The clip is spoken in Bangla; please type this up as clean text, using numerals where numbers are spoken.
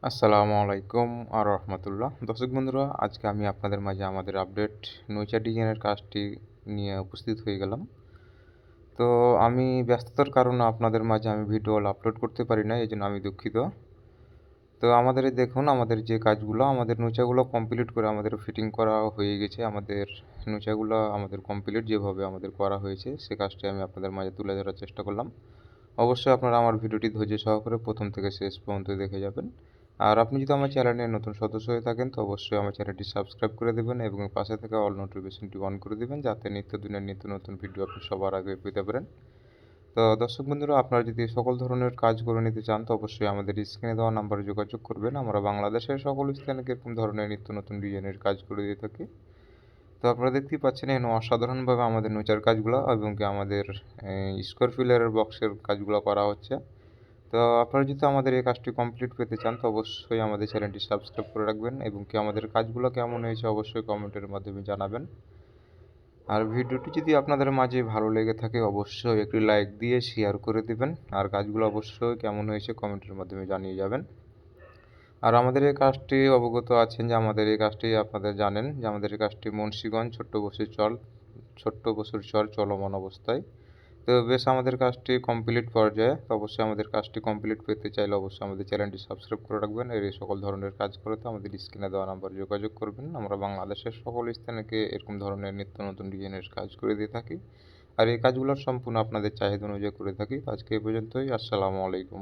আসসালামু আলাইকুম রহমতুল্লাহ। দর্শক বন্ধুরা, আজকে আমি আপনাদের মাঝে আমাদের আপডেট নৈচা ডিজাইনের কাজটি নিয়ে উপস্থিত হয়ে গেলাম। তো আমি ব্যস্ততার কারণে আপনাদের মাঝে আমি ভিডিও আপলোড করতে পারি না, এই জন্য আমি দুঃখিত। তো আমাদের এই দেখুন, আমাদের যে কাজগুলো, আমাদের নৈচাগুলো কমপ্লিট করে আমাদের ফিটিং করা হয়ে গেছে। আমাদের নৈচাগুলো আমাদের কমপ্লিট যেভাবে আমাদের করা হয়েছে, সে কাজটি আমি আপনাদের মাঝে তুলে ধরার চেষ্টা করলাম। অবশ্যই আপনারা আমার ভিডিওটি ধৈর্য সহকারে প্রথম থেকে শেষ পর্যন্ত দেখে যাবেন। আর আপনি যদি আমার চ্যানেলের নতুন সদস্য হয়ে থাকেন, তো অবশ্যই আমার চ্যানেলটি সাবস্ক্রাইব করে দেবেন এবং পাশে থাকা অল নোটিফিকেশনটি অন করে দেবেন, যাতে নিত্যদিনের নিত্য নতুন ভিডিও আপনি সবার আগে পেতে পারেন। তো দর্শক বন্ধুরা, আপনারা যদি সকল ধরনের কাজ করে নিতে চান, তো অবশ্যই আমাদের স্ক্রিনে দেওয়া নাম্বারে যোগাযোগ করবেন। আমরা বাংলাদেশের সকল স্থানে এরকম ধরনের নিত্য নতুন ডিজাইনের কাজ করে দিয়ে থাকি। তো আপনারা দেখতেই পাচ্ছেন এখানে অসাধারণভাবে আমাদের নৈচার কাজগুলো এবং কি আমাদের স্কোয়ার পিলারের বক্সের কাজগুলো করা হচ্ছে। তো আপনারা যদি আমাদের এই কাজটি কমপ্লিট পেতে চান, তো অবশ্যই আমাদের চ্যানেলটি সাবস্ক্রাইব করে রাখবেন এবং কি আমাদের কাজগুলো কেমন হয়েছে অবশ্যই কমেন্টের মাধ্যমে জানাবেন। আর ভিডিওটি যদি আপনাদের মাঝে ভালো লেগে থাকে, অবশ্যই একটি লাইক দিয়ে শেয়ার করে দিবেন। আর কাজগুলো অবশ্যই কেমন হয়েছে কমেন্টের মাধ্যমে জানিয়ে যাবেন। আর আমাদের এই কাজটি অবগত আছেন যে আমাদের এই কাজটি আপনাদের জানেন যে আমাদের এই কাজটি মুন্সিগঞ্জ ছোট্ট বসুর চর চলমান অবস্থায়। তো বেশ আমাদের কাজটি কমপ্লিট পর্যায়ে। তো অবশ্যই আমাদের কাজটি কমপ্লিট পেতে চাইলে অবশ্যই আমাদের চ্যানেলটি সাবস্ক্রাইব করে রাখবেন। এর এই সকল ধরনের কাজ করতে আমাদের স্ক্রিনে দেওয়া নাম্বারে যোগাযোগ করবেন। আমরা বাংলাদেশের সকল স্থানে এরকম ধরনের নিত্য নতুন ডিজাইনের কাজ করে দিয়ে থাকি। আর এই কাজগুলো সম্পূর্ণ আপনাদের চাহিদা অনুযায়ী করে থাকি। তো আজকে এই পর্যন্তই। আসসালামু আলাইকুম।